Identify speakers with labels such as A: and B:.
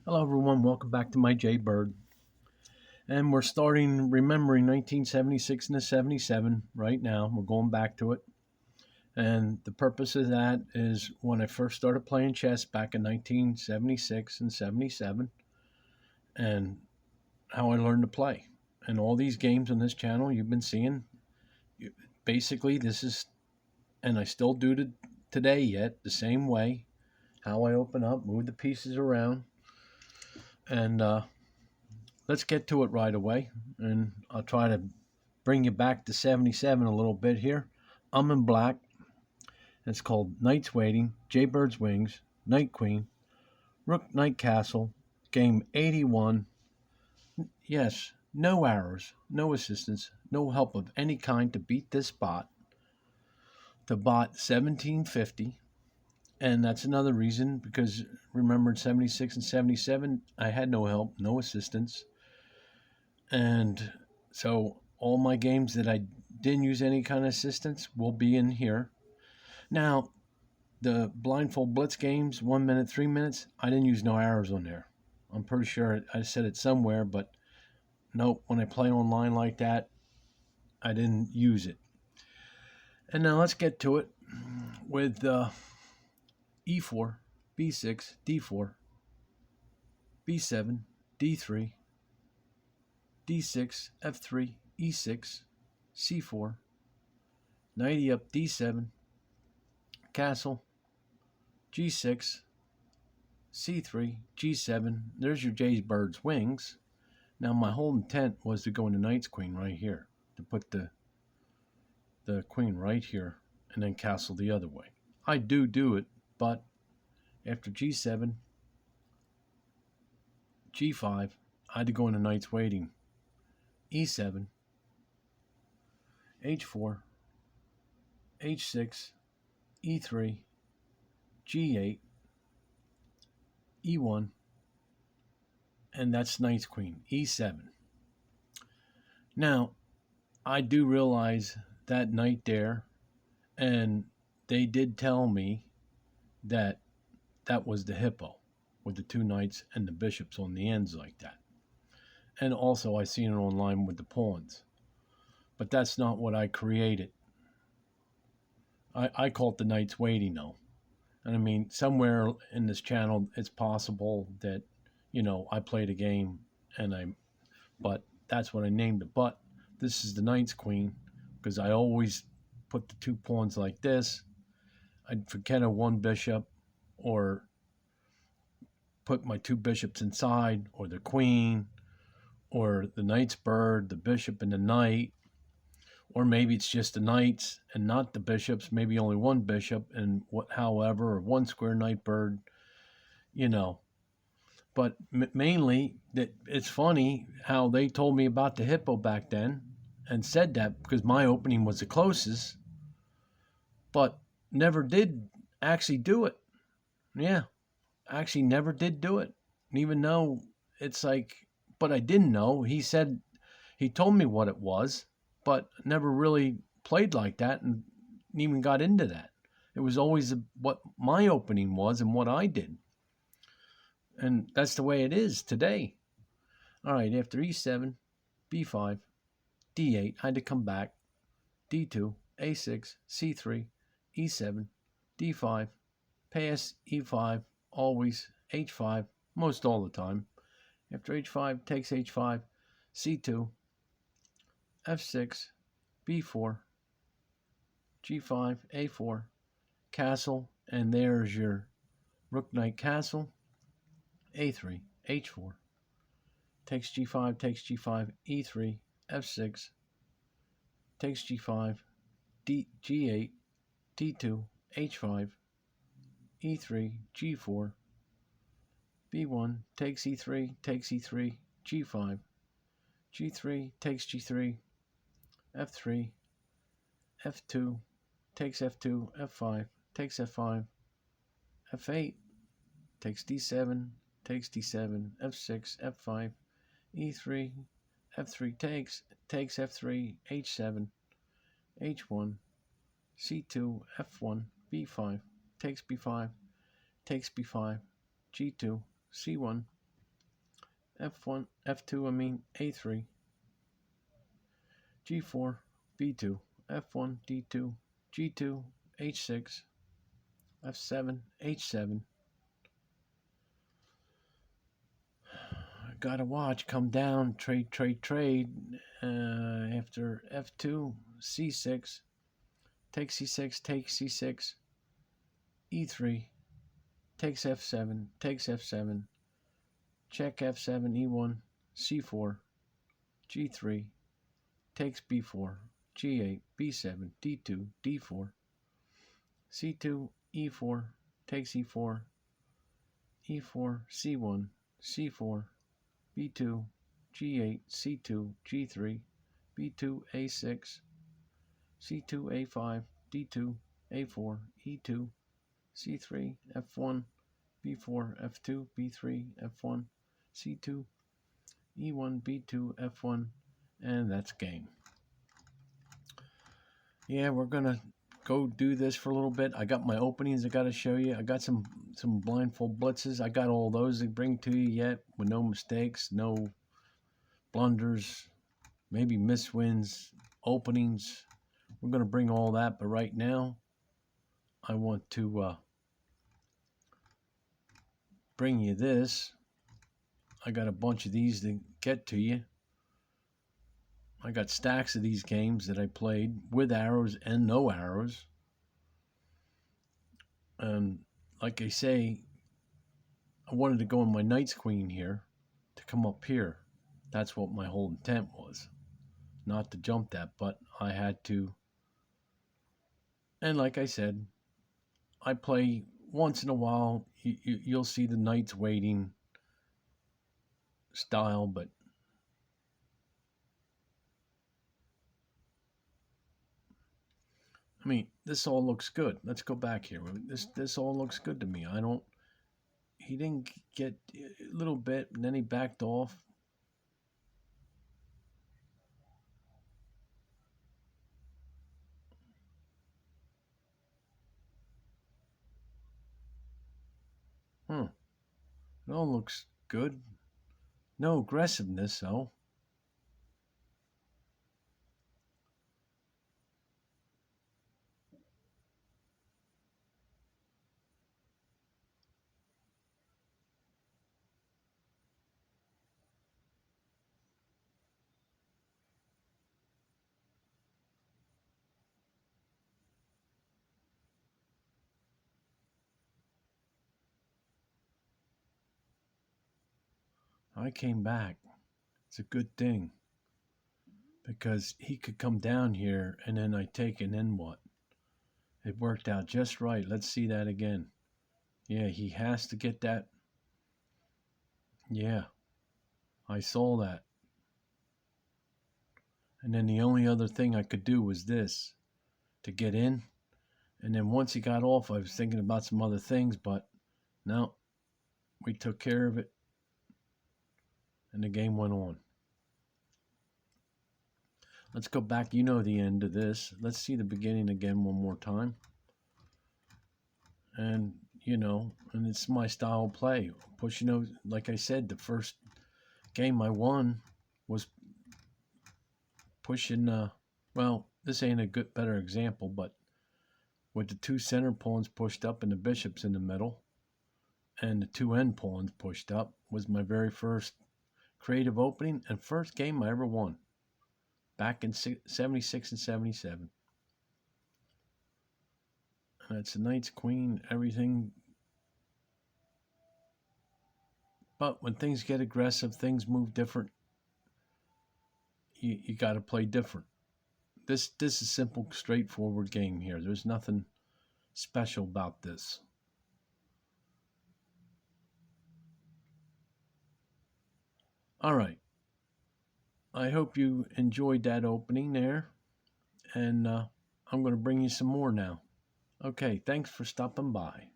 A: Hello, everyone. Welcome back to my Jaybird. And we're starting remembering 1976 and the 77 right now. We're going back to it. And the purpose of that is when I first started playing chess back in 1976 and 77, and how I learned to play. And all these games on this channel you've been seeing, basically, this is, and I still do it today yet, the same way how I open up, move the pieces around, and let's get to it right away, and I'll try to bring you back to 77 a little bit here. I'm in black. It's called Knight's Waiting, Jaybird's Wings, Knight Queen, Rook Knight Castle, game 81. Yes, no arrows, no assistance, no help of any kind to beat this bot. The bot 1750, and that's another reason because remember in 76 and 77 I had no help, no assistance. And so all my games that I didn't use any kind of assistance will be in here. Now, the blindfold blitz games, 1 minute, 3 minutes, I didn't use no arrows on there. I'm pretty sure I said it somewhere, but nope, when I play online like that, I didn't use it. And now let's get to it with e4, b6, d4, b7, d3, d6, f3, e6, c4, knight up, d7, castle, g6, c3, g7. There's your Jaybird's wings. Now my whole intent was to go into knight's queen right here, to put the queen right here, and then castle the other way. I do it, but after g7, g5, I had to go into knight's waiting. e7, h4, h6, e3, g8, e1, and that's knight's queen, e7. Now, I do realize that knight there, and they did tell me that that was the hippo with the two knights and the bishops on the ends like that. And also I seen it online with the pawns. But that's not what I created. I call it the knight's waiting though. And I mean, somewhere in this channel, it's possible that, I played a game but that's what I named it. But this is the knight's queen because I always put the two pawns like this. I'd forget a one bishop or put my two bishops inside, or the queen, or the knight's bird, the bishop and the knight, or maybe it's just the knights and not the bishops, maybe only one bishop and however, or one square knight bird, you know. But mainly, that it's funny how they told me about the hippo back then and said that because my opening was the closest, but never did actually do it. Yeah, actually never did do it. Even though it's like, but I didn't know. He told me what it was, but never really played like that and even got into that. It was always what my opening was and what I did. And that's the way it is today. All right, after e7, b5, d8, I had to come back, d2, a6, c3, e7, d5, pass e5, always h5, most all the time. After h5, takes h5, c2, f6, b4, g5, a4, castle, and there's your rook knight castle, a3, h4, takes g5, e3, f6, takes g5, g8, d2, h5, e3, g4, b1, takes e3, g5, g3, takes g3, f3, f2, takes f2, f5, takes f5, f8, takes d7, f6, f5, e3, f3 takes f3, h7, h1, c2, f1, b5, takes b5, g2, c1, F1, F2, A3, G4, B2, F1, D2, G2, H6, F7, H7. Gotta watch, come down, trade, trade, trade. After F2, C6, take C6, take C6, E3, takes F7, takes F7, check F7, E1, C4, G3, takes B4, G8, B7, D2, D4, C2, E4, takes E4, E4, C1, C4, B2, G8, C2, G3, B2, A6, C2, A5, D2, A4, E2, C3, F1, B4, F2, B3, F1, C2, E1, B2, F1, and that's game. Yeah, we're gonna go do this for a little bit. I got my openings I gotta show you. I got some blindfold blitzes. I got all those to bring to you yet with no mistakes, no blunders, maybe miswins, openings. We're gonna bring all that, but right now I want to bring you this. I got a bunch of these to get to you. I got stacks of these games that I played with arrows and no arrows. And like I say, I wanted to go on my Knight's Queen here to come up here. That's what my whole intent was. Not to jump that, but I had to. And like I said, I play once in a while. You'll see the Knights waiting style, but I mean, this all looks good. Let's go back here. This all looks good to me. I don't. He didn't get a little bit, and then he backed off. It all looks good. No aggressiveness, though. I came back. It's a good thing because he could come down here and then I take, and then what? It worked out just right. Let's see that again. Yeah, he has to get that. Yeah, I saw that. And then the only other thing I could do was this to get in. And then once he got off, I was thinking about some other things, but no, we took care of it and the game went on. Let's go back. You know the end of this. Let's see the beginning again one more time. And, and it's my style of play. Pushing, like I said, the first game I won was pushing, well, this ain't a better example, but with the two center pawns pushed up and the bishops in the middle and the two end pawns pushed up was my very first creative opening and first game I ever won back in 76 and 77. And it's a Knight's Queen, everything. But when things get aggressive, things move different. You got to play different. This is a simple, straightforward game here. There's nothing special about this. All right. I hope you enjoyed that opening there. And I'm going to bring you some more now. Okay, thanks for stopping by.